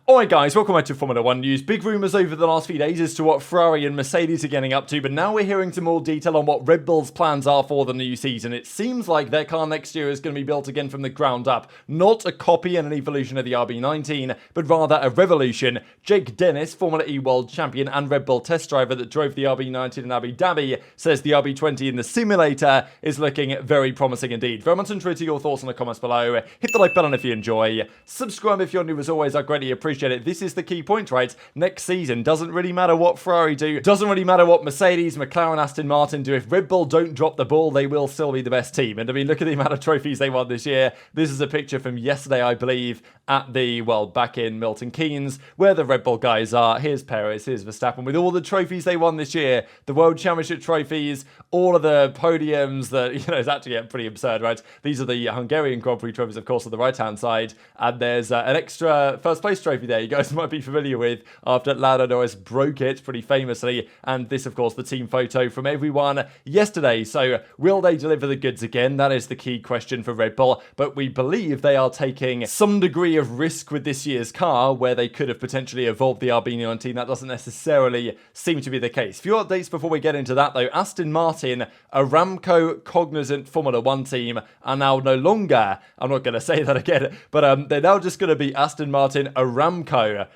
Alright guys, welcome back to Formula 1 news. Big rumours over the last few days as to what Ferrari and Mercedes are getting up to, but now we're hearing some more detail on what Red Bull's plans are for the new season. It seems like their car next year is going to be built again from the ground up. Not a copy and an evolution of the RB19, but rather a revolution. Jake Dennis, Formula E World Champion and Red Bull test driver that drove the RB19 in Abu Dhabi, says the RB20 in the simulator is looking very promising indeed. Very much interested to your thoughts in the comments below. Hit the like button if you enjoy. Subscribe if you're new as always, I greatly appreciate it. This is the key point, right? Next season, doesn't really matter what Ferrari do, doesn't really matter what Mercedes, McLaren, Aston Martin do. If Red Bull don't drop the ball, they will still be the best team. And I mean, look at the amount of trophies they won this year. This is a picture from yesterday, I believe, at the, well, back in Milton Keynes, where the Red Bull guys are. Here's Perez, here's Verstappen, with all the trophies they won this year, the World Championship trophies, all of the podiums that, it's actually getting pretty absurd, right? These are the Hungarian Grand Prix trophies, of course, on the right-hand side, and there's an extra first place trophy there you guys might be familiar with after Lando Norris broke it pretty famously, and this, of course, the team photo from everyone yesterday. So, will they deliver the goods again? That is the key question for Red Bull, but we believe they are taking some degree of risk with this year's car, where they could have potentially evolved the RB19. That doesn't necessarily seem to be the case. Few updates before we get into that, though. Aston Martin, Aramco cognizant Formula 1 team, are now no longer, I'm not going to say that again, but they're now just going to be Aston Martin Aramco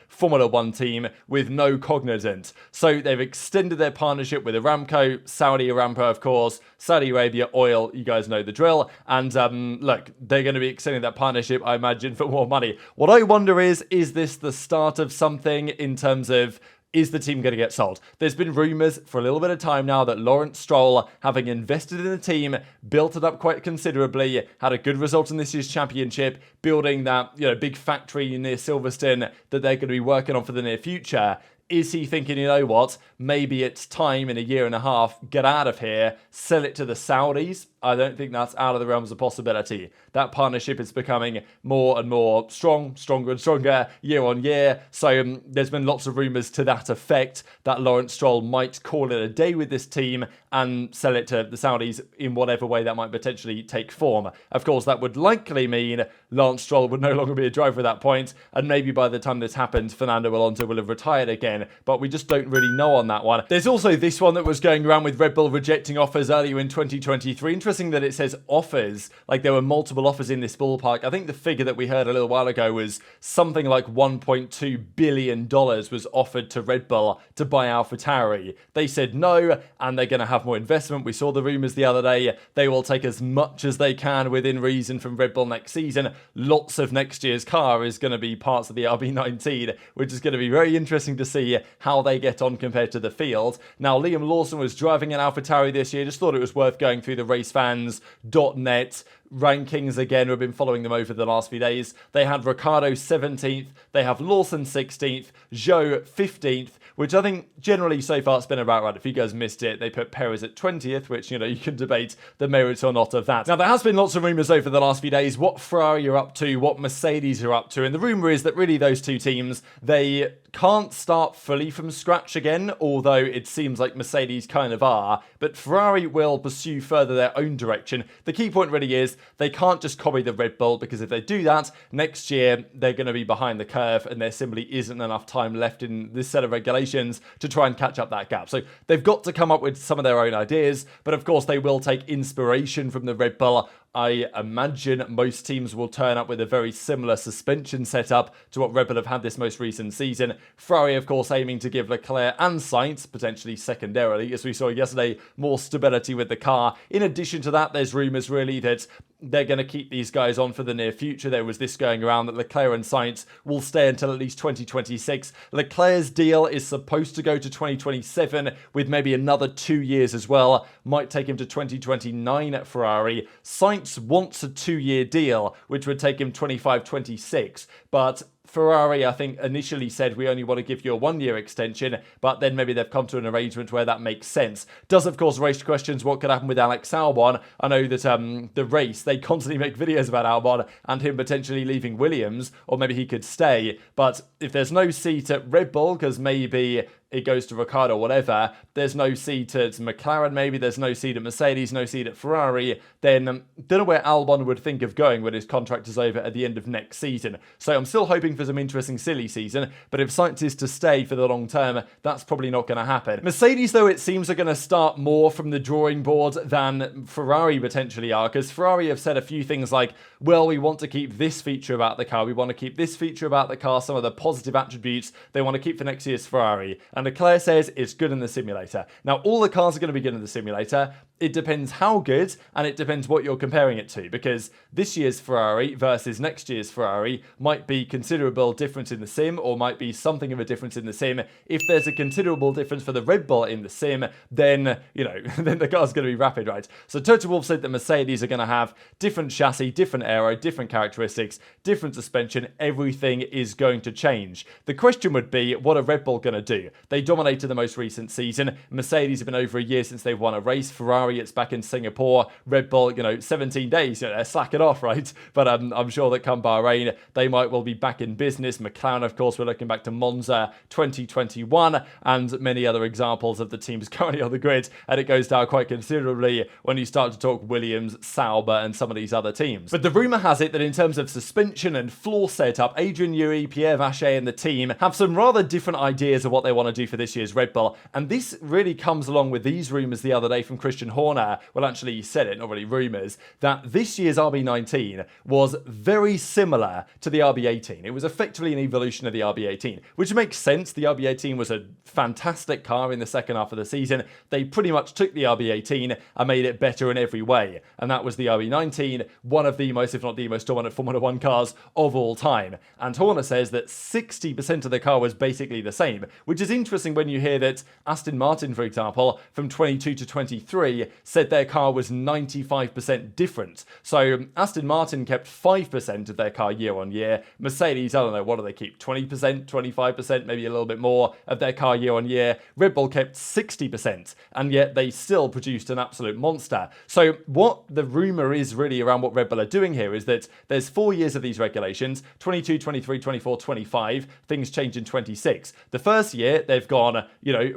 Formula 1 team with no cognizant. So they've extended their partnership with Aramco, Saudi Aramco, of course, Saudi Arabia oil, you guys know the drill, and look, they're going to be extending that partnership, I imagine, for more money. What I wonder is this the start of something in terms of, is the team going to get sold? There's been rumours for a little bit of time now that Lawrence Stroll, having invested in the team, built it up quite considerably, had a good result in this year's championship, building that big factory near Silverstone that they're going to be working on for the near future. Is he thinking, you know what, maybe it's time in a year and a half, get out of here, sell it to the Saudis? I don't think that's out of the realms of possibility. That partnership is becoming more and more stronger and stronger year on year. So there's been lots of rumours to that effect that Lawrence Stroll might call it a day with this team and sell it to the Saudis in whatever way that might potentially take form. Of course, that would likely mean Lawrence Stroll would no longer be a driver at that point, and maybe by the time this happens, Fernando Alonso will have retired again, but we just don't really know on that one. There's also this one that was going around with Red Bull rejecting offers earlier in 2023. Interesting that it says offers, like there were multiple offers in this ballpark. I think the figure that we heard a little while ago was something like $1.2 billion was offered to Red Bull to buy AlphaTauri. They said no, and they're going to have more investment. We saw the rumours the other day. They will take as much as they can within reason from Red Bull next season. Lots of next year's car is going to be parts of the RB19, which is going to be very interesting to see how they get on compared to the field. Now, Liam Lawson was driving an AlphaTauri this year. Just thought it was worth going through the racefans.net rankings again. We've been following them over the last few days. They had Ricciardo 17th, they have Lawson 16th, Zhou 15th, which I think generally so far it's been about right. If you guys missed it, they put Perez at 20th, which, you can debate the merits or not of that. Now, there has been lots of rumours over the last few days, what Ferrari are up to, what Mercedes are up to, and the rumour is that really those two teams, they can't start fully from scratch again, although it seems like Mercedes kind of are, but Ferrari will pursue further their own direction. The key point really is they can't just copy the Red Bull, because if they do that, next year they're going to be behind the curve and there simply isn't enough time left in this set of regulations to try and catch up that gap. So they've got to come up with some of their own ideas, but of course they will take inspiration from the Red Bull. I imagine most teams will turn up with a very similar suspension setup to what Red Bull have had this most recent season. Ferrari, of course, aiming to give Leclerc and Sainz, potentially secondarily, as we saw yesterday, more stability with the car. In addition to that, there's rumours really that they're going to keep these guys on for the near future. There was this going around that Leclerc and Sainz will stay until at least 2026. Leclerc's deal is supposed to go to 2027 with maybe another 2 years as well. Might take him to 2029 at Ferrari. Sainz wants a 2-year deal, which would take him 25-26, but Ferrari, I think, initially said we only want to give you a 1-year extension, but then maybe they've come to an arrangement where that makes sense. Does, of course, raise questions what could happen with Alex Albon. I know that the race, they constantly make videos about Albon and him potentially leaving Williams, or maybe he could stay. But if there's no seat at Red Bull, because maybe it goes to Ricciardo or whatever, there's no seat at McLaren maybe, there's no seat at Mercedes, no seat at Ferrari, then don't know where Albon would think of going when his contract is over at the end of next season. So I'm still hoping for some interesting silly season, but if Sainz is to stay for the long term, that's probably not going to happen. Mercedes, though, it seems are going to start more from the drawing board than Ferrari potentially are, because Ferrari have said a few things like, well, we want to keep this feature about the car, we want to keep this feature about the car, some of the positive attributes they want to keep for next year's Ferrari. And Leclerc says it's good in the simulator. Now, all the cars are going to be good in the simulator. It depends how good, and it depends what you're comparing it to, because this year's Ferrari versus next year's Ferrari might be considerable difference in the sim, or might be something of a difference in the sim. If there's a considerable difference for the Red Bull in the sim, then, then the car's going to be rapid, right? So Toto Wolff said that Mercedes are going to have different chassis, different aero, different characteristics, different suspension. Everything is going to change. The question would be, what are Red Bull going to do? They dominated the most recent season. Mercedes have been over a year since they've won a race. Ferrari, it's back in Singapore. Red Bull, 17 days, they're slacking off, right? But I'm sure that come Bahrain, they might well be back in business. McLaren, of course, we're looking back to Monza 2021 and many other examples of the teams currently on the grid. And it goes down quite considerably when you start to talk Williams, Sauber, and some of these other teams. But the rumour has it that in terms of suspension and floor setup, Adrian Newey, Pierre Vacher, and the team have some rather different ideas of what they want to do for this year's Red Bull. And this really comes along with these rumours the other day from Christian Horner. Well, actually, he said it, not really rumours, that this year's RB19 was very similar to the RB18. It was effectively an evolution of the RB18, which makes sense. The RB18 was a fantastic car in the second half of the season. They pretty much took the RB18 and made it better in every way. And that was the RB19, one of the most, if not the most dominant Formula 1 cars of all time. And Horner says that 60% of the car was basically the same, which is interesting when you hear that Aston Martin, for example, from 22 to 23, said their car was 95% different. So Aston Martin kept 5% of their car year on year. Mercedes, I don't know, what do they keep? 20%, 25%, maybe a little bit more of their car year on year. Red Bull kept 60%, and yet they still produced an absolute monster. So what the rumour is really around what Red Bull are doing here is that there's 4 years of these regulations, 22, 23, 24, 25, things change in 26. The first year, they've gone,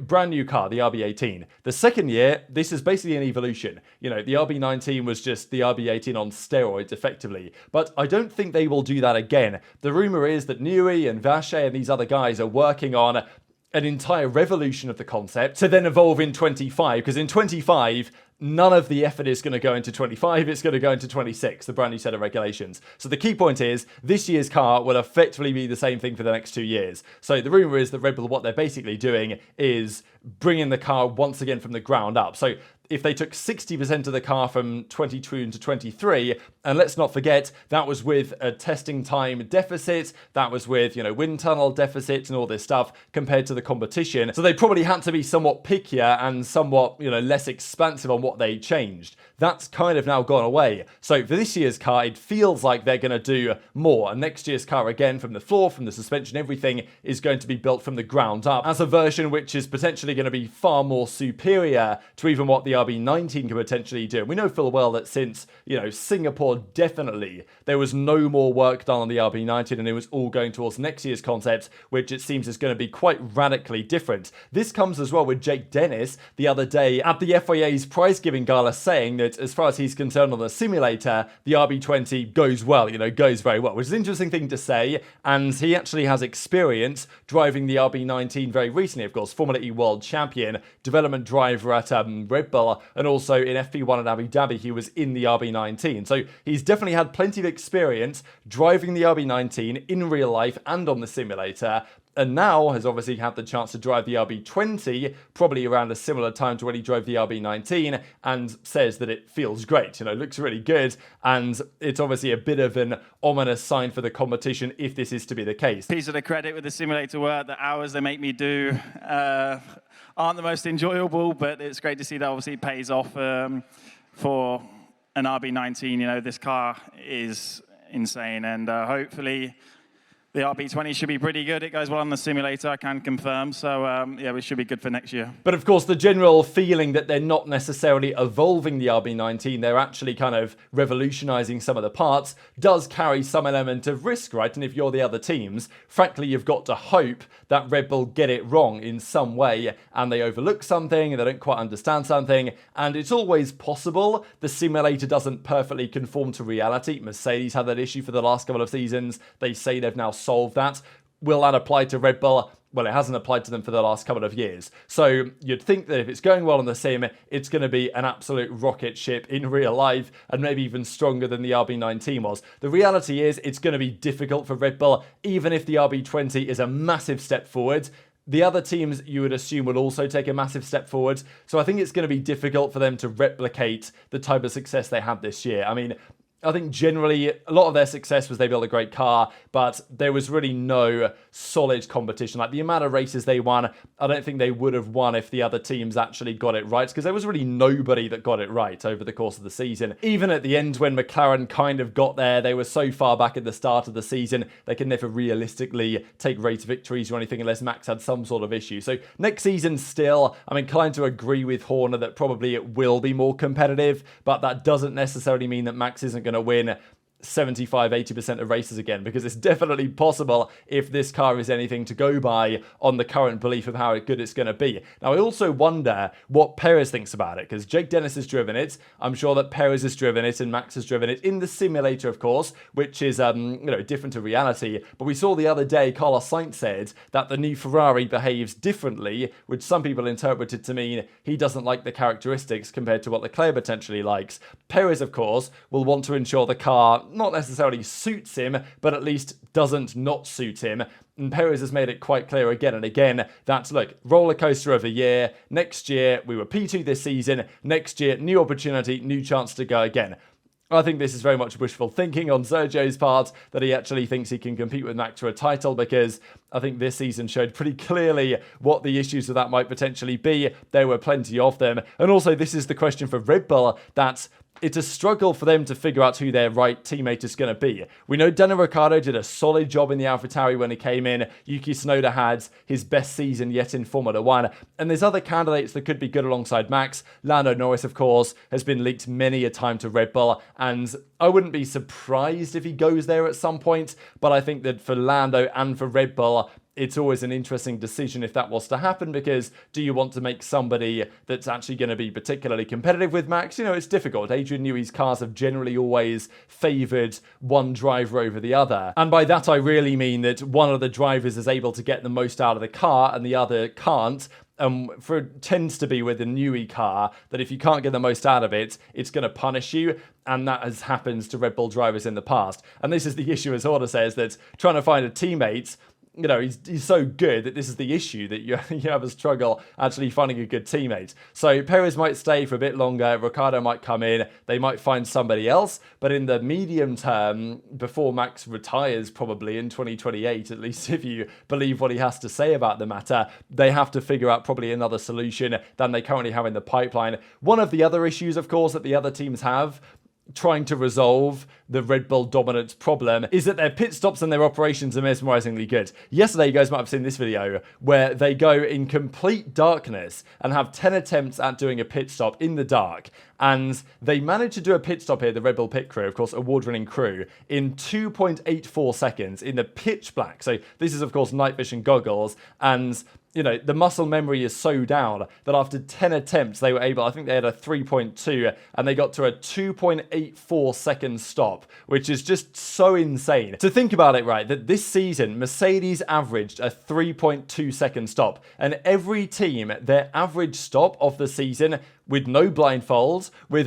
brand new car, the RB18. The second year, this is basically an evolution. The RB19 was just the RB18 on steroids, effectively. But I don't think they will do that again. The rumour is that Newey and Vacher and these other guys are working on an entire revolution of the concept to then evolve in 25, because in 25, none of the effort is going to go into 25, it's going to go into 26, the brand new set of regulations. So the key point is, this year's car will effectively be the same thing for the next 2 years. So the rumour is that Red Bull, what they're basically doing is bringing the car once again from the ground up. So if they took 60% of the car from 22 to 23, and let's not forget, that was with a testing time deficit, that was with, wind tunnel deficits and all this stuff compared to the competition. So they probably had to be somewhat pickier and somewhat, less expansive on what they changed. That's kind of now gone away. So for this year's car, it feels like they're going to do more. And next year's car, again, from the floor, from the suspension, everything is going to be built from the ground up as a version which is potentially going to be far more superior to even what the RB19 can potentially do. And we know full well that since, Singapore, definitely, there was no more work done on the RB19 and it was all going towards next year's concept, which it seems is going to be quite radically different. This comes as well with Jake Dennis the other day at the FIA's prize-giving gala saying that as far as he's concerned on the simulator, the RB20 goes well, goes very well, which is an interesting thing to say. And he actually has experience driving the RB19 very recently, of course, Formula E World Champion, development driver at Red Bull, and also in FP1 at Abu Dhabi, he was in the RB19. So he's definitely had plenty of experience driving the RB19 in real life and on the simulator. And now has obviously had the chance to drive the RB20, probably around a similar time to when he drove the RB19, and says that it feels great, looks really good, and it's obviously a bit of an ominous sign for the competition if this is to be the case. Piece of the credit with the simulator work, the hours they make me do aren't the most enjoyable, but it's great to see that obviously it pays off for an RB19. This car is insane, and hopefully The RB20 should be pretty good. It goes well on the simulator, I can confirm. So, yeah, we should be good for next year. But of course, the general feeling that they're not necessarily evolving the RB19, they're actually kind of revolutionizing some of the parts, does carry some element of risk, right? And if you're the other teams, frankly, you've got to hope that Red Bull get it wrong in some way and they overlook something and they don't quite understand something. And it's always possible the simulator doesn't perfectly conform to reality. Mercedes had that issue for the last couple of seasons. They say they've now solved that. Will that apply to Red Bull? Well, it hasn't applied to them for the last couple of years. So you'd think that if it's going well on the sim, it's going to be an absolute rocket ship in real life and maybe even stronger than the RB19 was. The reality is it's going to be difficult for Red Bull, even if the RB20 is a massive step forward. The other teams, you would assume, will also take a massive step forward. So I think it's going to be difficult for them to replicate the type of success they had this year. I mean, I think generally a lot of their success was they built a great car, but there was really no solid competition. Like the amount of races they won, I don't think they would have won if the other teams actually got it right, because there was really nobody that got it right over the course of the season. Even at the end when McLaren kind of got there, they were so far back at the start of the season, they could never realistically take race victories or anything unless Max had some sort of issue. So next season still, I'm inclined to agree with Horner that probably it will be more competitive, but that doesn't necessarily mean that Max isn't going to win 75-80% of races again, because it's definitely possible if this car is anything to go by on the current belief of how good it's going to be. Now, I also wonder what Perez thinks about it, because Jake Dennis has driven it. I'm sure that Perez has driven it and Max has driven it in the simulator, of course, which is different to reality. But we saw the other day, Carlos Sainz said that the new Ferrari behaves differently, which some people interpreted to mean he doesn't like the characteristics compared to what Leclerc potentially likes. Perez, of course, will want to ensure the car not necessarily suits him, but at least doesn't not suit him. And Perez has made it quite clear again and again that, look, roller coaster of a year. Next year, we were P2 this season. Next year, new opportunity, new chance to go again. I think this is very much wishful thinking on Sergio's part, that he actually thinks he can compete with Max for a title, because I think this season showed pretty clearly what the issues with that might potentially be. There were plenty of them. And also, this is the question for Red Bull, that it's a struggle for them to figure out who their right teammate is going to be. We know Daniel Ricciardo did a solid job in the AlphaTauri when he came in. Yuki Tsunoda had his best season yet in Formula 1. And there's other candidates that could be good alongside Max. Lando Norris, of course, has been linked many a time to Red Bull. And I wouldn't be surprised if he goes there at some point. But I think that for Lando and for Red Bull, it's always an interesting decision if that was to happen, because do you want to make somebody that's actually going to be particularly competitive with Max? You know, it's difficult. Adrian Newey's cars have generally always favoured one driver over the other. And by that, I really mean that one of the drivers is able to get the most out of the car and the other can't. It tends to be with the Newey car that if you can't get the most out of it, it's going to punish you. And that has happened to Red Bull drivers in the past. And this is the issue, as Horner says, that trying to find a teammate, you know, he's so good that this is the issue, that you have a struggle actually finding a good teammate. So Perez might stay for a bit longer, Ricciardo might come in, they might find somebody else, but in the medium term, before Max retires probably in 2028, at least if you believe what he has to say about the matter, they have to figure out probably another solution than they currently have in the pipeline. One of the other issues, of course, that the other teams have trying to resolve the Red Bull dominance problem is that their pit stops and their operations are mesmerizingly good. Yesterday, you guys might have seen this video where they go in complete darkness and have 10 attempts at doing a pit stop in the dark. And they managed to do a pit stop here, the Red Bull pit crew, of course, award-winning crew, in 2.84 seconds in the pitch black. So this is, of course, night vision goggles. And you know, the muscle memory is so down that after 10 attempts, they were able, I think they had a 3.2, and they got to a 2.84 second stop, which is just so insane. To think about it, right, that this season, Mercedes averaged a 3.2 second stop, and every team, their average stop of the season, with no blindfolds, with,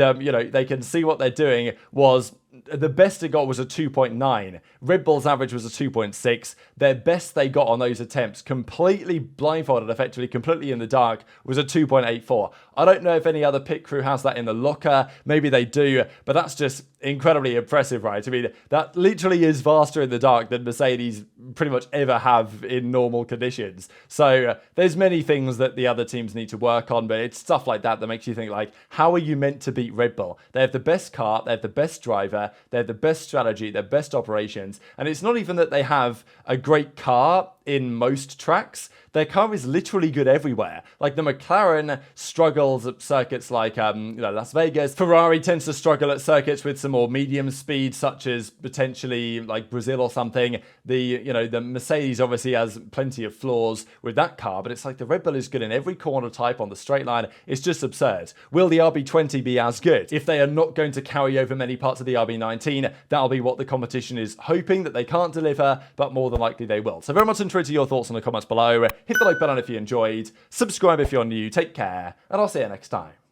they can see what they're doing, was the best they got was a 2.9. Red Bull's average was a 2.6. Their best they got on those attempts, completely blindfolded, effectively, completely in the dark, was a 2.84. I don't know if any other pit crew has that in the locker. Maybe they do, but that's just incredibly impressive, right? I mean, that literally is faster in the dark than Mercedes pretty much ever have in normal conditions. So there's many things that the other teams need to work on, but it's stuff like that that makes you think, like, how are you meant to beat Red Bull? They have the best car, they have the best driver, everywhere. They're the best strategy, they're best operations. And it's not even that they have a great car in most tracks. Their car is literally good everywhere. Like the McLaren struggles at circuits like Las Vegas. Ferrari tends to struggle at circuits with some more medium speed, such as potentially like Brazil or something. The Mercedes obviously has plenty of flaws with that car, but it's like the Red Bull is good in every corner type on the straight line. It's just absurd. Will the RB20 be as good? If they are not going to carry over many parts of the RB19, that'll be what the competition is hoping that they can't deliver, but more than likely they will. So very much interested in your thoughts in the comments below. Hit the like button if you enjoyed, subscribe if you're new, take care, and I'll see you next time.